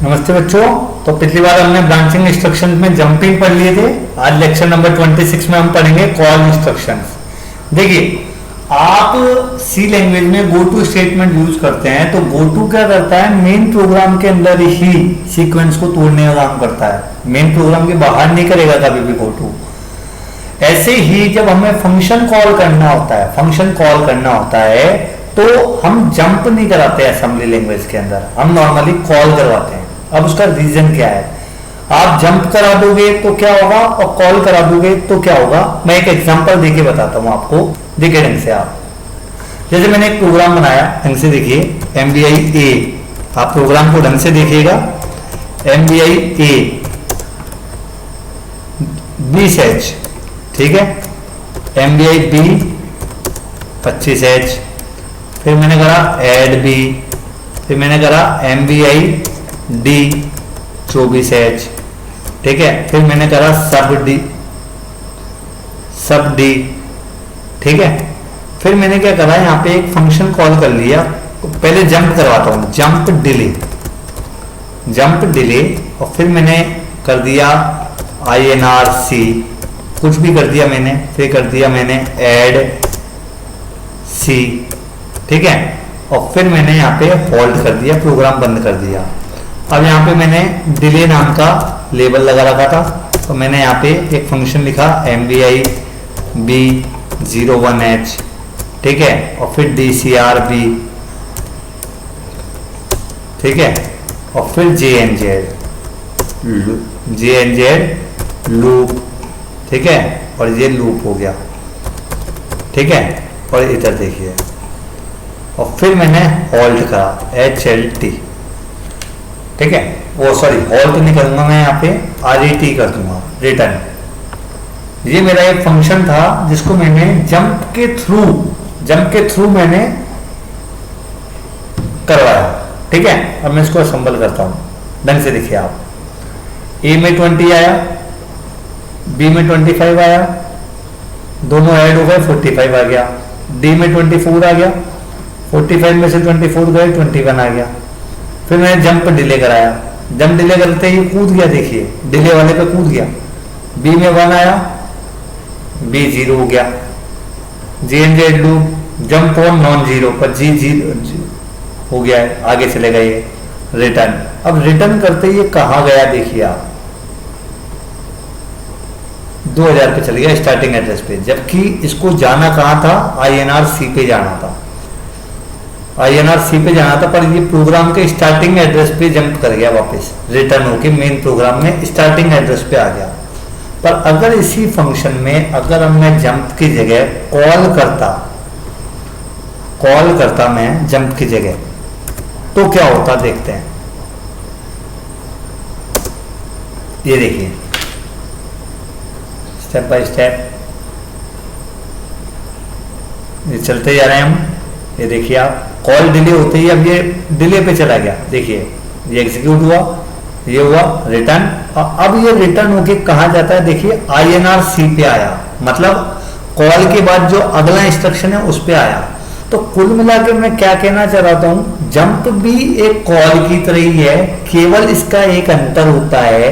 नमस्ते बच्चों। तो पिछली बार हमने ब्रांचिंग इंस्ट्रक्शन में जंपिंग पढ़ लिए थे। आज लेक्चर नंबर 26 में हम पढ़ेंगे कॉल इंस्ट्रक्शंस। देखिए, आप सी लैंग्वेज में गो टू स्टेटमेंट यूज करते हैं तो गो टू क्या करता है, मेन प्रोग्राम के अंदर ही सीक्वेंस को तोड़ने का काम करता है, मेन प्रोग्राम के बाहर नहीं करेगा कभी भी गो टू। ऐसे ही जब हमें फंक्शन कॉल करना होता है तो हम जंप नहीं कराते असेंबली लैंग्वेज के अंदर, हम नॉर्मली कॉल करवाते हैं। अब उसका रीजन क्या है, आप जंप करा दोगे तो क्या होगा और कॉल करा दोगे तो क्या होगा। मैं एक एग्जांपल देके बताता हूं आपको, देखिए ढंग से। आप जैसे मैंने एक प्रोग्राम बनाया, ढंग से देखिए, MBI A। आप प्रोग्राम को ढंग से देखिएगा, MBI A 20H, ठीक है, MBI B 25H, फिर मैंने करा ऐड B, फिर मैंने करा MBI D 24H, ठीक है, फिर मैंने करा सब D, ठीक है। फिर मैंने क्या करा, यहाँ पे एक फंक्शन कॉल कर लिया। पहले जंप करवाता हूं, जंप डिले, और फिर मैंने कर दिया INRC, कुछ भी कर दिया मैंने, फिर कर दिया मैंने ऐड C, ठीक है, और फिर मैंने यहाँ पे होल्ड कर दिया, प्रोग्राम बंद कर दिया। अब यहाँ पे मैंने डिले नाम का लेबल लगा रखा था, तो मैंने यहाँ पे एक फंक्शन लिखा MBI B 01H, ठीक है, और फिर DCRB, ठीक है, और फिर JNZ लूप, ठीक है, और ये लूप हो गया, ठीक है। और इधर देखिए, और फिर मैंने होल्ड करा HLT, ठीक है, वो सॉरी होल्ड नहीं करूंगा मैं, यहाँ पे RET कर दूंगा, रिटर्न। ये मेरा एक फंक्शन था जिसको मैंने जंप के थ्रू मैंने करवाया, ठीक है। अब मैं इसको असेंबल करता हूं, ढंग से देखिए आप। A में 20 आया, B में 25 आया, दोनों ऐड हो गए, 45 आ गया। D में 24 आ गया, 45 में से 24 गए, 21 आ गया। फिर मैंने जंप डिले कराया, जंप डिले करते ही कूद गया, देखिए डिले वाले पे कूद गया। B में 1 आया, B 0 हो गया। JNZ loop, jump on non zero पर G 0 हो गया है, आगे चले गए रिटर्न। अब रिटर्न करते ही ये कहाँ गया, देखिए आप 2000 पे चल गया स्टार्टिंग एड्रेस पे, जबकि इसको जाना कहाँ था, INRC पे जाना था, INRC पे जाना था, पर ये प्रोग्राम के स्टार्टिंग एड्रेस पे जंप कर गया, वापस रिटर्न होके मेन प्रोग्राम में स्टार्टिंग एड्रेस पे आ गया। पर अगर इसी फंक्शन में अगर मैं जंप की जगह कॉल करता मैं जंप की जगह, तो क्या होता देखते हैं। ये देखिए स्टेप बाय स्टेप ये चलते जा रहे हैं हम। ये देखिए आप, कॉल डिले होते ही अब ये डिले पे चला गया, देखिए ये एग्जीक्यूट हुआ, ये हुआ रिटर्न, और अब ये रिटर्न होके कहाँ जाता है, देखिए INRC पे आया, मतलब कॉल के बाद जो अगला इंस्ट्रक्शन है उस पे आया। तो कुल मिला के मैं क्या कहना चाह रहा हूं, जंप भी एक कॉल की तरह ही है, केवल इसका एक अंतर होता है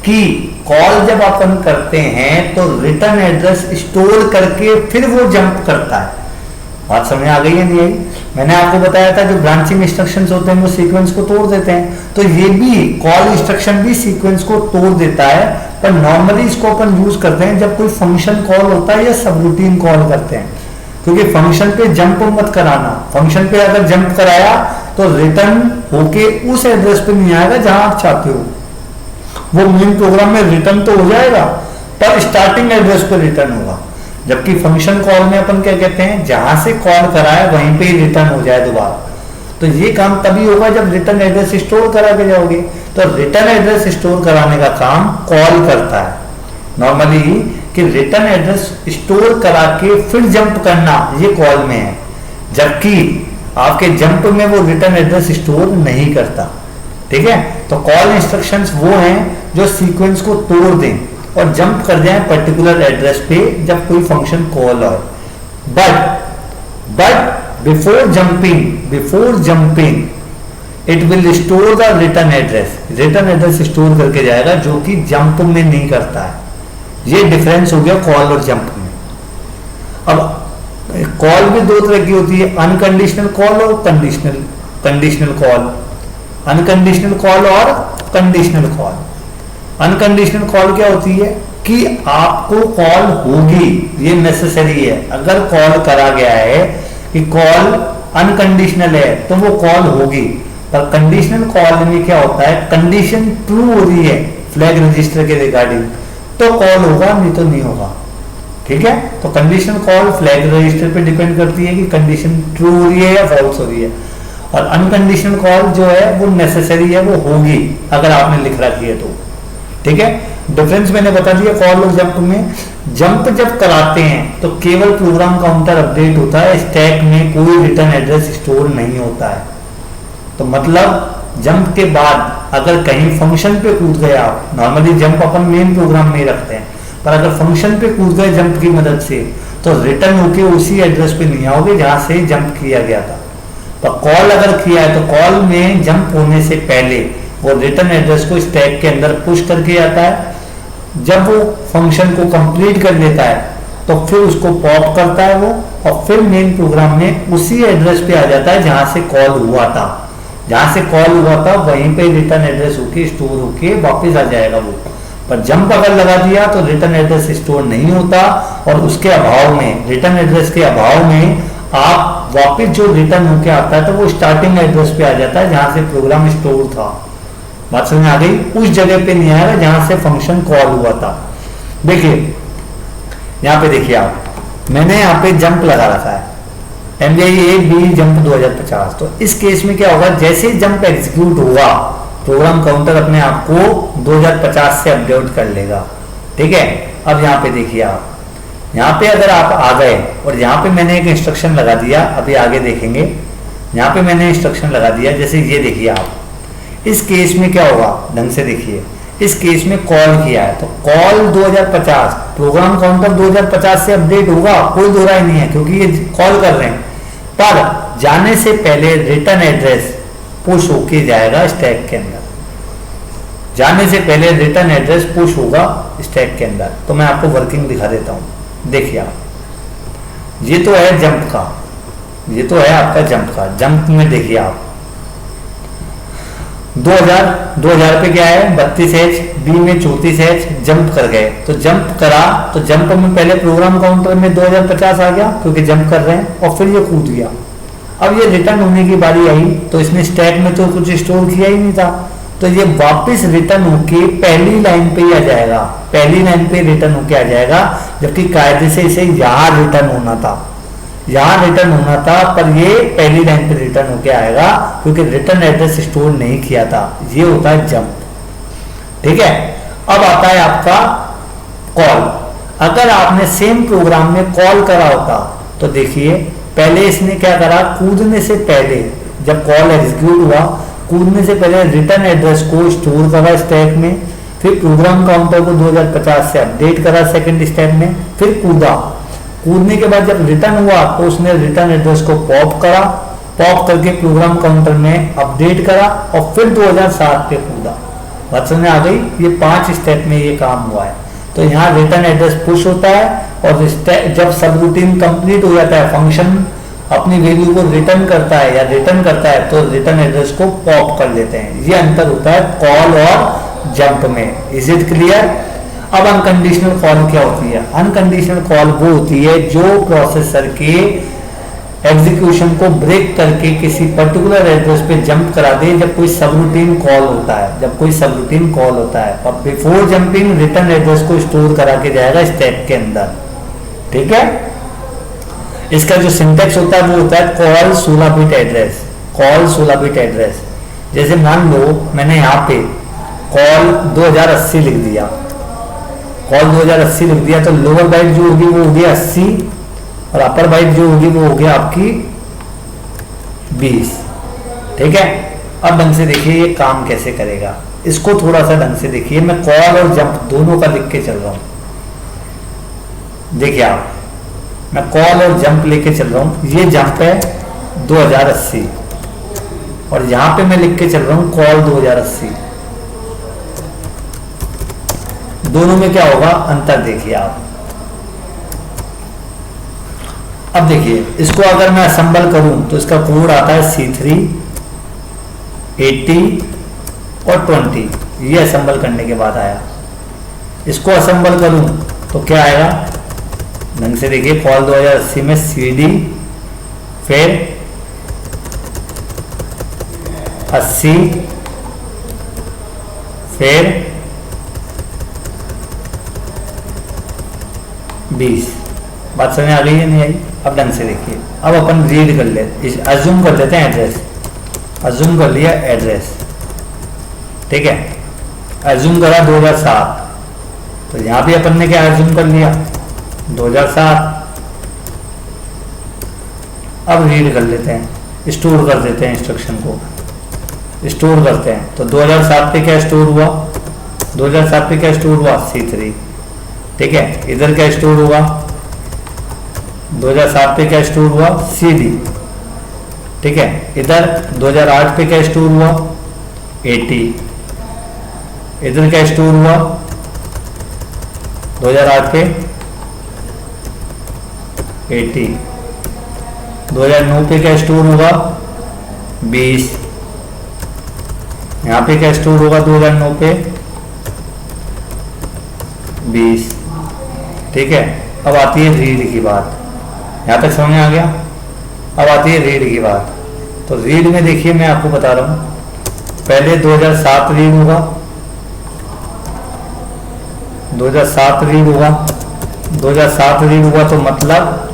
कि कॉल जब अपन करते हैं तो रिटर्न एड्रेस स्टोर करके फिर वो जंप करता है। बात समझ आ गई है नहीं आई? मैंने आपको बताया था जो ब्रांचिंग इंस्ट्रक्शंस होते हैं वो सीक्वेंस को तोड़ देते हैं, तो ये भी कॉल इंस्ट्रक्शन भी सीक्वेंस को तोड़ देता है। पर नॉर्मली इसको अपन यूज करते हैं जब कोई फंक्शन कॉल होता है या सब रूटीन कॉल करते हैं, क्योंकि फंक्शन पे जंप मत कराना। फंक्शन पे अगर जंप कराया तो रिटर्न होके उस एड्रेस पे नहीं आएगा जहां आप चाहते हो, वो मेन प्रोग्राम में रिटर्न तो हो जाएगा पर स्टार्टिंग एड्रेस पे रिटर्न होगा। जबकि फंक्शन कॉल में अपन क्या कहते हैं, जहां से कॉल कराए वहीं पे ही रिटर्न हो जाए दोबारा। तो ये काम तभी होगा जब रिटर्न एड्रेस स्टोर करा के जाओगे। तो रिटर्न एड्रेस स्टोर कराने का काम कॉल करता है नॉर्मली, कि रिटर्न एड्रेस स्टोर करा के फिर जंप करना ये कॉल में है, जबकि आपके जंप में वो रिटर्न एड्रेस स्टोर नहीं करता, ठीक है। तो कॉल इंस्ट्रक्शंस वो हैं जो सीक्वेंस को तोड़ दें और जंप कर जाए पर्टिकुलर एड्रेस पे जब कोई फंक्शन कॉल हो। But before jumping it will store the return address, return address store करके जाएगा जो कि जंप में नहीं करता है। ये डिफरेंस हो गया कॉल और जंप में। अब कॉल भी दो तरह की होती है, अनकंडीशनल कॉल और कंडीशनल कॉल, अनकंडीशनल कॉल और कंडीशनल कॉल। अनकंडीशनल कॉल क्या होती है कि आपको कॉल होगी, ये नेसेसरी है। अगर कॉल करा गया है कि कॉल अनकंडीशनल है तो वो कॉल होगी। पर कंडीशनल कॉल में क्या होता है, कंडीशन ट्रू हो रही है फ्लैग रजिस्टर के रिगार्डिंग तो कॉल होगा, नहीं तो नहीं होगा। ठीक है, तो कंडीशनल कॉल फ्लैग रजिस्टर पे डिपेंड करती है कि कंडीशन ट्रू हो रही है या फॉल्स हो रही है। और अनकंडीशनल कॉल जो है वो नेसेसरी है, वो होगी अगर आपने लिख रखी है तो। ठीक है, डिफरेंस मैंने बता दिया कॉल और जंप में। जंप जब कराते हैं तो केवल प्रोग्राम काउंटर अपडेट होता है, स्टैक में कोई रिटर्न एड्रेस स्टोर नहीं होता है। तो मतलब जंप के बाद अगर कहीं फंक्शन पे कूद गए आप, नॉर्मली जंप अपन मेन प्रोग्राम में रखते हैं, पर अगर फंक्शन पे कूद गए जंप की मदद से तो रिटर्न होके उसी एड्रेस पे नहीं आओगे जहां से जंप किया गया था। तो कॉल अगर किया है तो कॉल में जंप होने से पहले वो रिटर्न एड्रेस को स्टैक के अंदर पुश करके आता है। जब वो फंक्शन को कंप्लीट कर लेता है तो फिर उसको पॉप करता है वो, और फिर मेन प्रोग्राम में उसी एड्रेस पे आ जाता है जहां से कॉल हुआ था। जहां से कॉल हुआ था वहीं पे रिटर्न एड्रेस होके स्टोर होके वापस आ जाएगा वो। पर जंप अगर लगा दिया तो रिटर्न एड्रेस स्टोर नहीं होता, और उसके अभाव में, रिटर्न एड्रेस के अभाव में आप वापस जो रिटर्न होके आता है तो वो स्टार्टिंग एड्रेस पे आ जाता है जहां से प्रोग्राम स्टोर था। बात समझ में आ गई? उस जगह पे नहीं आएगा जहां से फंक्शन कॉल हुआ था। देखिए यहाँ पे देखिए आप, मैंने यहाँ पे जंप लगा रखा है MVI जंप 2050। तो इस केस में क्या होगा, जैसे ही जंप एग्जीक्यूट हुआ प्रोग्राम काउंटर अपने आप को 2050 से अपडेट कर लेगा। ठीक है, अब यहाँ पे देखिए आप, यहाँ पे अगर आप आ गए और यहाँ पे मैंने एक इंस्ट्रक्शन लगा दिया, अभी आगे देखेंगे। यहाँ पे मैंने इंस्ट्रक्शन लगा दिया, जैसे ये देखिए आप, इस केस में क्या होगा ढंग से देखिए। इस केस में कॉल किया है तो कॉल 2050, प्रोग्राम काउंटर 2050 से अपडेट होगा, कोई दो राय नहीं है क्योंकि ये कॉल कर रहे हैं। पर जाने से पहले रिटर्न एड्रेस पुश होके जाएगा स्टैक के अंदर, जाने से पहले रिटर्न एड्रेस पुश होगा स्टैक के अंदर। तो मैं आपको वर्किंग दिखा देता हूं, देखिए आप, ये तो है जंप का, ये तो है आपका जंप का। जंप में देखिए आप 2000 पे क्या है 32H, बी में 34H, जंप कर गए। तो जंप करा तो जंप में पहले प्रोग्राम काउंटर में 2050 आ गया क्योंकि जंप कर रहे हैं, और फिर ये कूद गया। अब ये रिटर्न होने की बारी आई तो इसने स्टैक में तो कुछ स्टोर किया ही नहीं था, तो ये वापस रिटर्न होके पहली लाइन पे ही आ जाएगा, पहली लाइन पे रिटर्न होके आ जाएगा। जबकि कायदे से इसे यहाँ रिटर्न होना था, यहाँ रिटर्न होना था, पर ये पहली लाइन पे रिटर्न होके आएगा क्योंकि रिटर्न एड्रेस स्टोर नहीं किया था। ये होता है जंप। ठीक है, अब आता है आपका कॉल। अगर आपने सेम प्रोग्राम में कॉल करा होता तो देखिए पहले इसने क्या करा, कूदने से पहले जब कॉल एग्जीक्यूट हुआ, कूदने से पहले रिटर्न एड्रेस को स्टोर करा स्टैक में, फिर प्रोग्राम काउंटर को 2050 से अपडेट करा सेकंड स्टेप में, फिर कूदा। कूदने के बाद जब रिटर्न हुआ तो उसने रिटर्न एड्रेस को पॉप करा, पॉप करके प्रोग्राम काउंटर में अपडेट करा और फिर 2007 पे कूदा। बात समझ में आ गई? ये 5 स्टेप में ये काम हुआ है। तो यहाँ रिटर्न एड्रेस पुश होता है और जब सब रूटीन कंप्लीट हो जाता है, फंक्शन अपनी वैल्यू को रिटर्न करता है या रिटर्न करता है तो रिटर्न एड्रेस को पॉप कर लेते हैं। ये अंतर होता है कॉल और जंप में। Is it clear? अब अनकंडीशनल कॉल क्या होती है? अनकंडीशनल कॉल वो होती है जो प्रोसेसर के एग्जीक्यूशन को ब्रेक करके किसी पर्टिकुलर एड्रेस पे जंप करा दे जब कोई सबरूटीन कॉल होता है, जब कोई सबरूटीन कॉल होता है। अब बिफोर जंपिंग रिटर्न एड्रेस को स्टोर करा के जाएगा स्टैक के अंदर। ठीक है, इसका जो सिंटेक्स होता है वो होता है call 16 bit address, call 16 bit address. जैसे मान लो मैंने यहाँ पे कॉल 2080 लिख दिया, कॉल 2080 लिख दिया तो लोअर बाइट जो होगी वो होगी 80 और अपर बाइट जो होगी वो होगी आपकी 20। ठीक है, अब ढंग से देखिए ये काम कैसे करेगा, इसको थोड़ा सा ढंग से देखिए। मैं कॉल और जंप दोनों का लिख के चल रहा हूं। देखिए आप, मैं कॉल और जंप लेके चल रहा हूं। ये जंप है 2080, और यहां पे मैं लिख के चल रहा हूं कॉल 2080। दोनों में क्या होगा अंतर देखिए आप। अब देखिए इसको अगर मैं असेंबल करूं तो इसका कोड आता है C3 80 और 20, ये असेंबल करने के बाद आया। इसको असेंबल करूं तो क्या आएगा ढंग से देखिए, कॉल 2080 में CD फिर 80 फिर 20। बात समझ आ गई है नहीं आई? अब ढंग से देखिए, अब अपन रीड कर लेते, अज्यूम कर लेते हैं एड्रेस। अज्यूम कर लिया एड्रेस, ठीक है, अज्यूम करा 2007, तो यहां भी अपन ने क्या अज्यूम कर लिया 2007। अब रीड कर लेते हैं, स्टोर कर देते हैं, इंस्ट्रक्शन को स्टोर करते हैं। तो 2007 पे क्या स्टोर हुआ, 2007 पे क्या स्टोर हुआ C3, ठीक है। इधर क्या स्टोर हुआ 2007 पे क्या स्टोर हुआ CD, ठीक है। इधर 2008 पे क्या स्टोर हुआ 80, इधर क्या स्टोर हुआ 2008 पे 80, 2009 पे क्या स्टोर होगा 20, यहाँ पे क्या स्टोर होगा 2009 पे 20, ठीक है। अब आती है रीड की बात, यहाँ तक समझ में आ गया। अब आती है रीड की बात। तो रीड में देखिए मैं आपको बता रहा हूँ, पहले 2007 रीड होगा, 2007 रीड हुआ, 2007 रीड हुआ तो मतलब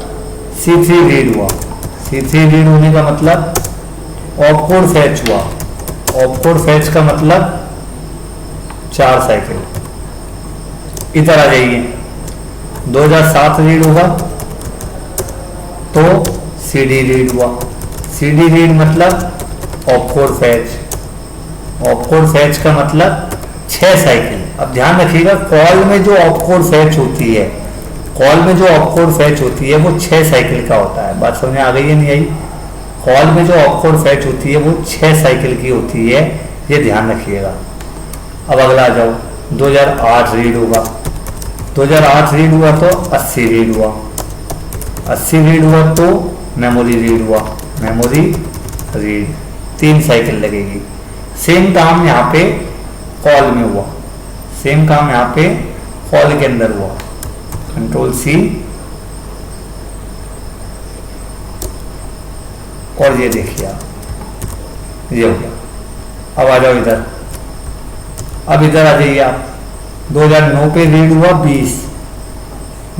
C3 रीड हुआ। C3 रीड होने का मतलब ऑपकोड फैच हुआ, ऑपकोड फैच का मतलब 4 साइकिल। इधर आ जाइए, 2007 रीड होगा तो CD रीड हुआ, CD रीड मतलब ऑपकोड फैच, ऑपकोड फैच का मतलब 6 साइकिल। अब ध्यान रखिएगा, कॉल में जो ऑपकोड फैच होती है, कॉल में जो ऑपकोड फैच होती है वो 6 साइकिल का होता है। बात समझ में आ गई है नहीं आई? कॉल में जो ऑपकोड फैच होती है वो 6 साइकिल की होती है, ये ध्यान रखिएगा। अब अगला आ जाओ, 2008 रीड होगा, 2008 रीड हुआ तो 80 रीड हुआ, 80 रीड हुआ तो मेमोरी रीड हुआ, मेमोरी रीड, 3 साइकिल लगेगी। सेम काम यहाँ पे कॉल में हुआ, सेम काम यहाँ पे कॉल के अंदर हुआ, कंट्रोल C और ये देखिए आप, ये हो गया। अब आ जाओ इधर, अब इधर आ जाइए आप, 2009 पे रीड हुआ 20,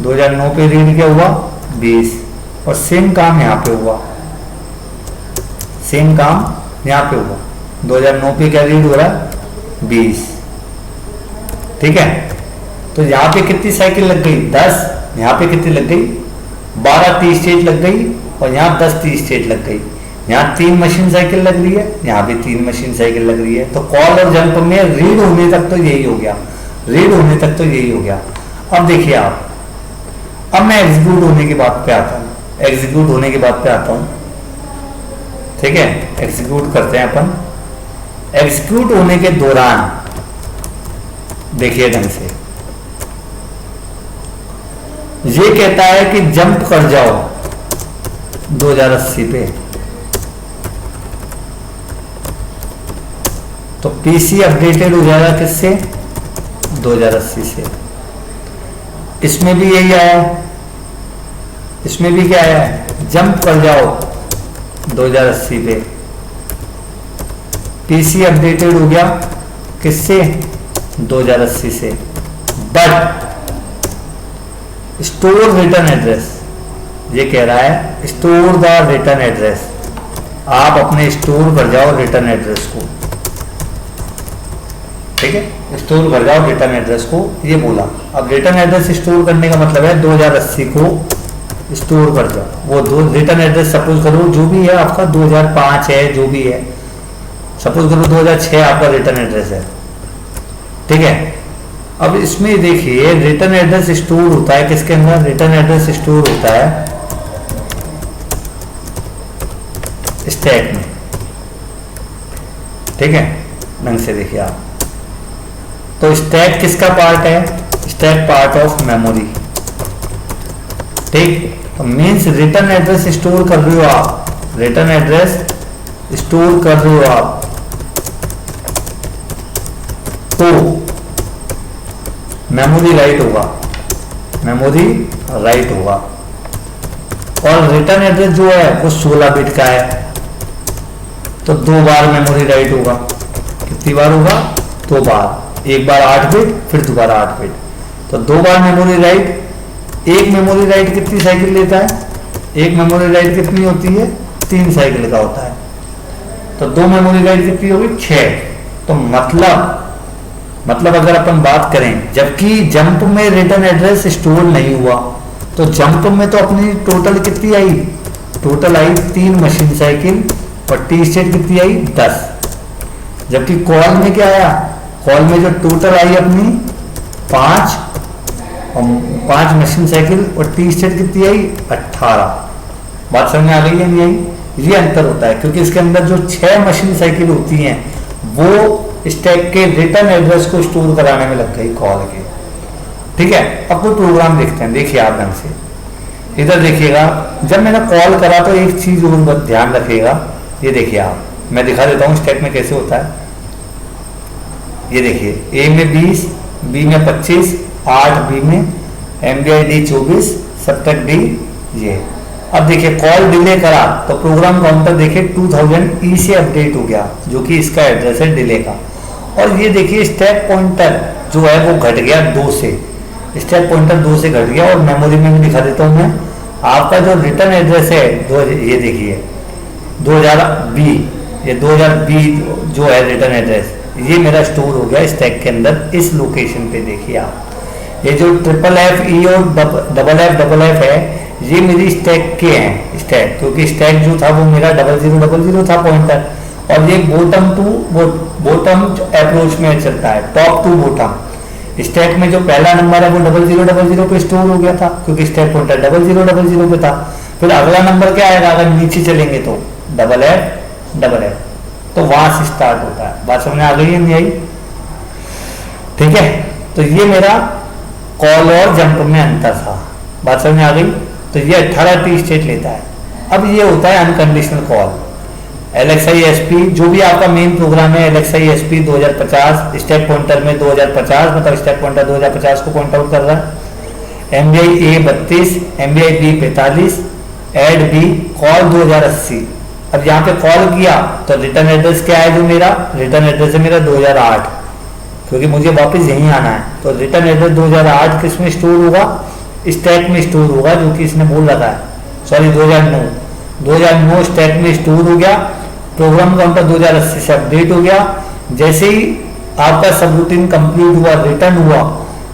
2009 पे रीड क्या हुआ 20, और सेम काम यहाँ पे हुआ, सेम काम यहाँ पे हुआ, 2009 पे क्या रीड हो रहा है 20, ठीक है। तो यहाँ पे कितनी साइकिल लग गई 10, यहाँ पे कितनी लग गई 12 टी स्टेट लग गई, और यहाँ 10 टी स्टेट लग गई। यहाँ 3 मशीन साइकिल लग रही है, यहाँ भी 3 मशीन साइकिल लग रही है। तो कॉल और जंप में रीड होने तक तो यही हो गया, रीड होने तक तो यही हो गया। अब देखिए आप, अब मैं एग्जीक्यूट होने की बात पे आता हूँ, एग्जीक्यूट होने की बात पे आता हूँ, ठीक है। एग्जीक्यूट करते हैं अपन। एग्जीक्यूट होने के दौरान देखिए ढंग से, ये कहता है कि जंप कर जाओ 2080 पे, तो पीसी अपडेटेड हो जाएगा किससे 2080 से। इसमें भी यही आया है, इसमें भी क्या आया है जंप कर जाओ 2080 पे, पीसी अपडेटेड हो गया किससे 2080 से। बट स्टोर रिटर्न एड्रेस, ये कह रहा है स्टोर द रिटर्न एड्रेस, आप अपने स्टोर कर जाओ रिटर्न एड्रेस को, ठीक है, स्टोर कर जाओ रिटर्न एड्रेस को, ये बोला। अब रिटर्न एड्रेस स्टोर करने का मतलब है 2080 को स्टोर कर जाओ। वो दो रिटर्न एड्रेस सपोज करो जो भी है आपका 2005 है, जो भी है, सपोज करो 2006 आपका रिटर्न एड्रेस है, ठीक है। अब इसमें देखिए रिटर्न एड्रेस स्टोर होता है किसके अंदर, रिटर्न एड्रेस स्टोर होता है स्टैक में, ठीक है, ढंग से देखिए आप। तो स्टैक किसका पार्ट है? Stack part of memory. ठीक, तो मीन्स रिटर्न एड्रेस स्टोर कर रहे हो आप, रिटर्न एड्रेस स्टोर कर रहे हो आप, तो मेमोरी राइट होगा, मेमोरी राइट होगा। और रिटर्न एड्रेस जो है वो 16 बिट का है, तो 2 बार मेमोरी राइट होगा। कितनी बार होगा? 2 बार, एक बार 8 बिट, फिर दोबारा 8 बिट, तो 2 बार मेमोरी राइट। एक मेमोरी राइट कितनी साइकिल लेता है? एक मेमोरी राइट कितनी होती है? 3 साइकिल का होता है, तो 2 मेमोरी राइट कितनी होगी? 6। तो मतलब अगर अपन बात करें, जबकि जंप में रिटर्न एड्रेस स्टोर नहीं हुआ, तो जंप में तो अपनी टोटल कितनी आई? टोटल आई 3 मशीन साइकिल, और टी स्टेट कितनी आई? 10। जबकि कॉल में क्या आया? कॉल में जो टोटल आई अपनी 5 मशीन साइकिल, और टी स्टेट कितनी आई? 18। बात समझ में आ गई है नहीं आई? ये अंतर होता है, क्योंकि इसके अंदर जो 6 मशीन साइकिल होती हैं वो स्टैक के रिटर्न एड्रेस को स्टोर कराने में लग गई कॉल के। ठीक है, अब कोई प्रोग्राम देखते हैं, देखिए आप ढंग से इधर देखिएगा। जब मैंने कॉल करा तो एक चीज और ध्यान रखिएगा, ये देखिए आप, मैं दिखा देता हूँ स्टैक में कैसे होता है। ये देखिए, ए में 20, बी में 25, 8 बी में, MBID 24, सब्ट्रैक्ट डी ये। अब देखिए कॉल डिले करा तो प्रोग्राम काउंटर देखिए 2000 ई से अपडेट हो गया, जो कि इसका एड्रेस है डिले का। और ये देखिए स्टैक पॉइंटर जो है वो घट गया 2 से, स्टैक पॉइंटर 2 से घट गया। और मेमोरी में भी दिखा देता हूँ मैं, आपका जो रिटर्न एड्रेस है ये देखिए 2000B, ये 2000B जो है रिटर्न एड्रेस, ये मेरा स्टोर हो गया स्टैक के अंदर इस लोकेशन पे। देखिए आप, ये जो FFE और FFF है ये मेरी स्टैक के हैं, स्टैक, क्योंकि स्टैक जो था वो मेरा 0000 था पॉइंटर, और ये बॉटम अप्रोच में चलता है, टॉप टू बॉटम। स्टैक में जो पहला नंबर है वो 0000 पे स्टोर हो गया था, क्योंकि स्टैक पॉइंटर 0000 पे था। फिर अगला नंबर क्या आएगा अगर नीचे चलेंगे तो FFF, तो वहां से स्टार्ट होता है। बात समझ में आ गई है नहीं आई? ठीक है, तो ये मेरा कॉल और जंप में अंतर था। बात समझ में आ गई? तो ये 18 टी स्टेट लेता है। अब ये होता है अनकंडीशनल कॉल। LXI-SP जो भी आपका मेन प्रोग्राम है, LXI-SP 2050, स्टैक पॉइंटर में 2050, मतलब स्टैक पॉइंटर 2050 को पॉइंट आउट कर रहा है। MBI A 32, MBI B 45, एड B कॉल 2080। अब यहाँ पे कॉल किया तो रिटर्न एड्रेस क्या है? जो मेरा रिटर्न एड्रेस है मेरा 2008, क्योंकि मुझे वापस यहीं आना है। तो रिटर्न एड्रेस 2008 किस में स्टोर होगा? स्टैक में स्टोर होगा, जो कि इसने बोल रखा है, सॉरी 2009 स्टैक में स्टोर हो गया। प्रोग्राम काउंटर 2080 से अपडेट हो गया। जैसे ही आपका सब रूटीन कंप्लीट हुआ,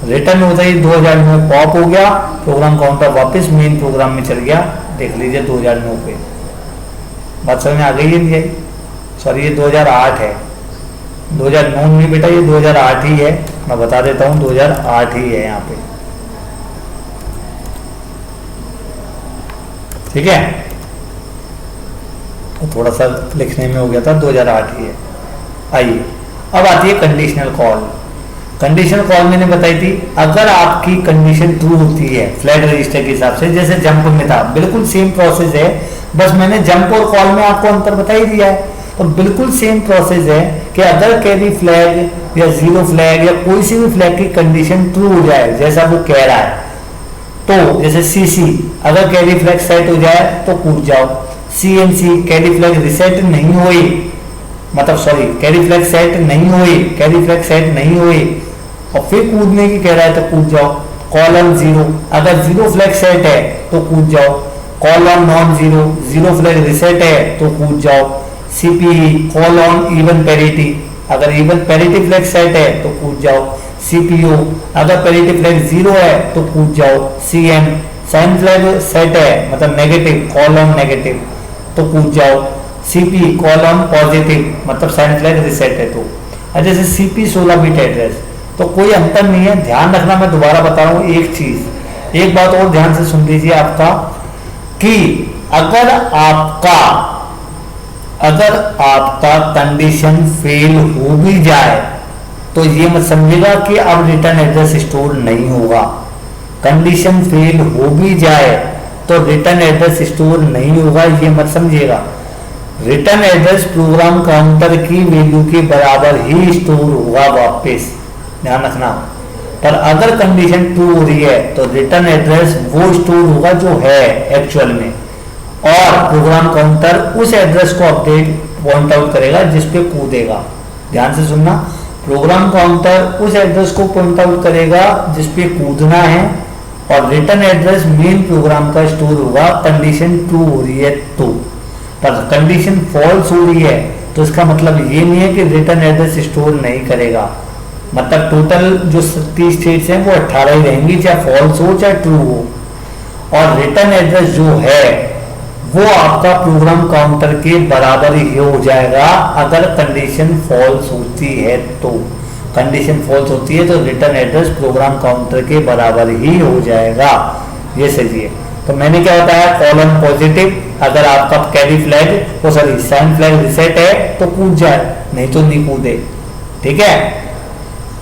रिटर्न होता ही 2009 पॉप हो गया, प्रोग्राम काउंटर वापस मेन प्रोग्राम में चल गया। देख लीजिए 2009 पे। बात समझ में आ गई है नहीं आई? सॉरी ये 2008 है, 2009 नहीं बेटा, ये 2008 ही है। मैं बता देता हूँ 2008 ही है यहाँ पे। ठीक है, तो थोड़ा सा लिखने में हो गया था, 2008 ही है। आइए अब आती है कंडीशनल कॉल। कंडीशनल कॉल मैंने बताई थी, अगर आपकी कंडीशन ट्रू होती है फ्लैग रजिस्टर के हिसाब से, जैसे जंप में था, बिल्कुल सेम प्रोसेस है, बस मैंने जंप और कॉल में आपको अंतर बता ही दिया है। तो बिल्कुल सेम प्रोसेस है कि अगर कैरी फ्लैग या जीरो फ्लैग या कोई सी भी फ्लैग की कंडीशन ट्रू हो जाए जैसा वो कह रहा है, तो जैसे CC अगर कैरी फ्लैग सेट हो जाए तो कूद जाओ। CNC कैरी फ्लैग रिसेट नहीं हुई, मतलब सॉरी कैरी फ्लैग सेट नहीं हुई और फिर कूदने की कह रहा है तो कूद जाओ। कॉलन 0 अगर जीरो फ्लैग सेट है तो कूद जाओ। Colon non zero flag reset है तो कूद जाओ। CPE कॉलन इवन पैरिटी अगर इवन पैरिटी फ्लैग सेट है तो कूद जाओ। CPU अगर पैरिटी फ्लैग 0 है तो कूद जाओ। CM साइन फ्लैग सेट है मतलब नेगेटिव कॉलन नेगेटिव तो कूद जाओ। CP कॉलन पॉजिटिव मतलब साइन फ्लैग रिसेट है तो। जैसे CP 16 बिट एड्रेस तो कोई अंतर नहीं है। ध्यान रखना, मैं दोबारा बता रहा हूँ एक चीज, एक बात और ध्यान से सुन लीजिए आपका, कि अगर अगर आपका कंडीशन फेल हो भी जाए तो ये मत समझेगा कि अब रिटर्न एड्रेस स्टोर नहीं होगा। कंडीशन फेल हो भी जाए तो रिटर्न एड्रेस स्टोर नहीं होगा, ये मत समझिएगा। रिटर्न एड्रेस प्रोग्राम काउंटर की वैल्यू के बराबर ही स्टोर होगा वापस, ध्यान रखना। पर अगर कंडीशन ट्रू हो रही है तो रिटर्न एड्रेस वो स्टोर होगा जो है एक्चुअल में, और प्रोग्राम काउंटर उस एड्रेस को अपडेट पॉइंट आउट करेगा जिस पे कूदेगा। ध्यान से सुनना, प्रोग्राम काउंटर उस एड्रेस को पॉइंट आउट करेगा जिस पे कूदना है, और रिटर्न एड्रेस मेन प्रोग्राम का स्टोर होगा कंडीशन ट्रू हो रही है तो। पर कंडीशन फॉल्स हो रही है तो इसका मतलब ये नहीं है कि रिटर्न एड्रेस स्टोर नहीं करेगा। मतलब टोटल जो 30 स्टेट्स हैं वो 18 ही रहेंगी, चाहे फॉल्स हो चाहे ट्रू हो। और रिटर्न एड्रेस जो है वो आपका प्रोग्राम काउंटर के बराबर ही हो जाएगा अगर कंडीशन फॉल्स होती है तो। कंडीशन फॉल्स होती है तो रिटर्न एड्रेस प्रोग्राम काउंटर के बराबर ही हो जाएगा। ये सही है। तो मैंने क्या बताया, कॉलम पॉजिटिव, अगर आपका carry flag sorry sine flag reset है तो कूद जाए, नहीं तो नहीं कूदे। ठीक है,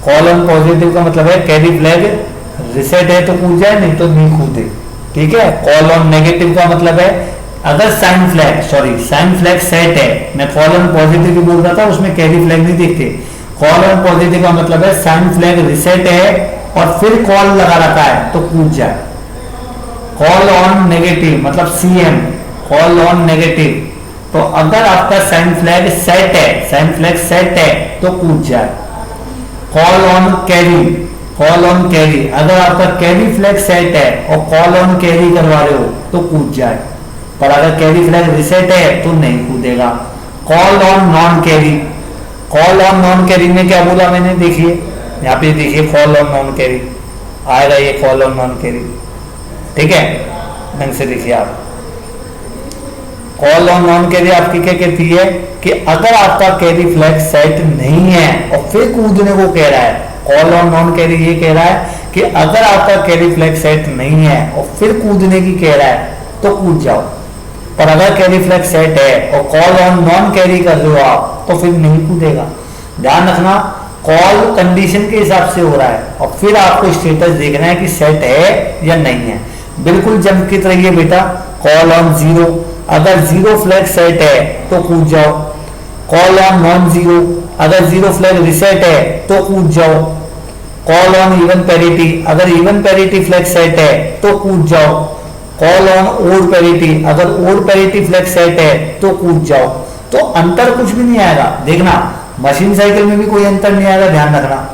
कॉलम पॉजिटिव का मतलब है कैरी फ्लैग रिसेट है तो कूद जाए, नहीं तो नहीं कूदे। ठीक है, कॉलम नेगेटिव का मतलब है अगर साइन फ्लैग सेट है, मैं कॉलम पॉजिटिव भी बोल रहा था, उसमें कैरी फ्लैग नहीं देखते। कॉलम पॉजिटिव का मतलब है साइन फ्लैग रिसेट है और फिर कॉल लगा रखा है तो कूद जाए। कॉल ऑन नेगेटिव मतलब सीएम, कॉल ऑन नेगेटिव, तो अगर आपका साइन फ्लैग सेट है तो कूद जाए। कॉल ऑन कैरी, अगर आपका कैरी फ्लैग सेट है और कॉल ऑन कैरी करवा रहे हो तो कूद जाए, पर अगर कैरी फ्लैग रिसेट है तो नहीं कूदेगा। कॉल ऑन नॉन कैरी में क्या बोला मैंने, देखिए यहाँ पे देखिए, कॉल ऑन नॉन कैरी आएगा, ये कॉल ऑन नॉन कैरी। ठीक है, ढंग से देखिए आप, कॉल ऑन नॉन कैरी आपकी क्या कहती है कि अगर आपका कैरी फ्लैग सेट नहीं है और फिर कूदने को कह रहा है, कॉल ऑन नॉन कैरी ये कह रहा है कि अगर आपका कैरी फ्लैग सेट नहीं है और फिर कूदने की कह रहा है तो कूद जाओ। पर अगर कैरी फ्लैग सेट है और कॉल ऑन नॉन कैरी कर रहे हो आप तो फिर नहीं कूदेगा। ध्यान रखना, कॉल कंडीशन के हिसाब से हो रहा है और फिर आपको स्टेटस देखना है कि सेट है या नहीं है। बिल्कुल चमकित रहिए बेटा। कॉल ऑन 0, अगर 0 फ्लैग सेट है तो कूद जाओ। कॉल ऑन नॉन 0, अगर 0 फ्लैग रिसेट है तो कूद जाओ। कॉल ऑन इवन पैरिटी, अगर इवन पैरिटी फ्लैग सेट है तो कूद जाओ। कॉल ऑन ओड पैरिटी, अगर ओड पैरिटी फ्लैग सेट है तो कूद जाओ। तो अंतर कुछ भी नहीं आएगा। देखना, मशीन साइकिल में भी कोई अंतर नहीं आएगा, ध्यान रखना,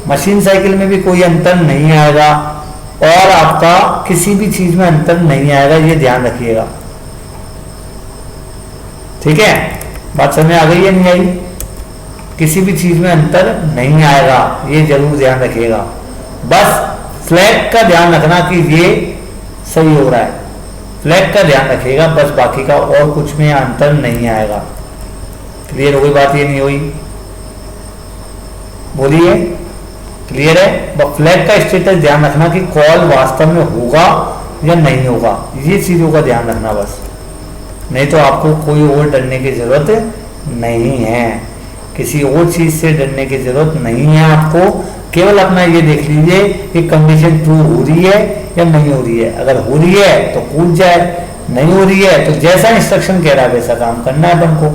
मशीन साइकिल में भी कोई अंतर नहीं आएगा और आपका किसी भी चीज में अंतर नहीं आएगा, ये ध्यान रखिएगा। ठीक है, बात समझ में आ गई है नहीं आई? किसी भी चीज में अंतर नहीं आएगा, ये जरूर ध्यान रखिएगा। बस फ्लैग का ध्यान रखना कि ये सही हो रहा है, फ्लैग का ध्यान रखिएगा बस, बाकी का और कुछ में अंतर नहीं आएगा। क्लियर हो गई बात? ये नहीं हुई, बोलिए क्लियर है? बस फ्लैग का स्टेटस ध्यान रखना कि कॉल वास्तव में होगा या नहीं होगा, ये चीजों का ध्यान रखना बस, नहीं तो आपको कोई और डरने की जरूरत नहीं है, किसी और चीज से डरने की जरूरत नहीं है आपको। केवल अपना ये देख लीजिए कि कंडीशन ट्रू हो रही है या नहीं हो रही है। अगर हो रही है तो कूद जाए, नहीं हो रही है तो जैसा इंस्ट्रक्शन कह रहा है वैसा काम करना है अपन को।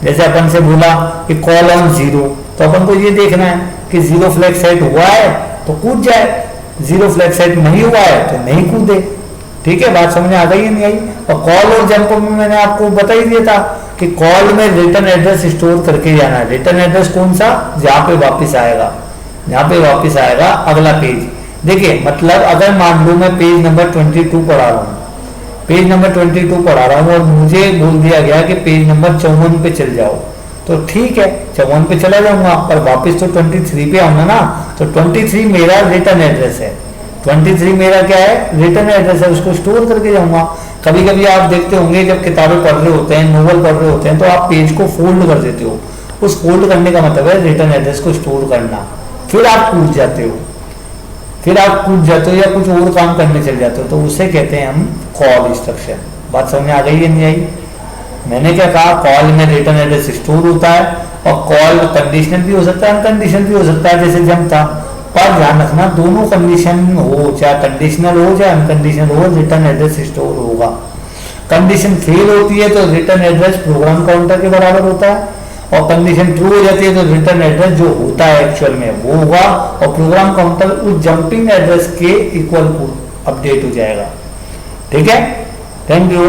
जैसे अपन से बोला कि कॉल ऑन 0, तो अपन को ये देखना है कि 0 फ्लैग सेट हुआ है तो कूद जाए, 0 फ्लैग सेट नहीं हुआ है तो नहीं कूदे। ठीक है, बात समझ में आ गई या नहीं आई? और कॉल और जंप में मैंने आपको बता ही दिया था कि कॉल में रिटर्न एड्रेस स्टोर करके जाना है। रिटर्न एड्रेस कौन सा? जहां पे वापस आएगा, यहाँ पे वापस आएगा अगला पेज। देखिए मतलब अगर मान लो मैं पेज नंबर 22 पढ़ा रहा हूँ, पेज नंबर 22 पढ़ा रहा हूँ और मुझे बोल दिया गया कि पेज नंबर 54 पे चल जाओ, तो ठीक है 54 पे चला जाऊंगा, पर वापस तो 23 पे आऊंगा ना। तो 23 मेरा रिटर्न एड्रेस है, 23 मेरा क्या है? रिटर्न एड्रेस है, उसको स्टोर करके जाऊंगा। कभी कभी आप देखते होंगे जब किताबें पढ़ रहे होते हैं, नोवेल पढ़ रहे होते हैं, तो आप पेज को फोल्ड कर देते हो। उस फोल्ड करने का मतलब है रिटर्न एड्रेस को स्टोर करना। फिर आप कूद जाते हो, या कुछ और काम करने चल जाते हो, तो उसे कहते हैं हम कॉल इंस्ट्रक्शन। बात समझ में आ गई या नहीं आई? मैंने क्या कहा, कॉल में रिटर्न एड्रेस स्टोर होता है और कॉल कंडीशनल भी हो सकता है, अनकंडीशनल भी हो सकता है, जैसे जम था। पर ध्यान रखना दोनों कंडीशन हो, चाहे कंडीशनल हो चाहे अनकंडीशनल हो, रिटर्न एड्रेस स्टोर होगा। कंडीशन फेल होती है तो रिटर्न एड्रेस प्रोग्राम काउंटर के बराबर होता है, और कंडीशन ट्रू हो जाती है तो रिटर्न एड्रेस जो होता है एक्चुअल में वो होगा, और प्रोग्राम काउंटर उस जंपिंग एड्रेस के इक्वल अपडेट हो जाएगा। ठीक है, थैंक यू।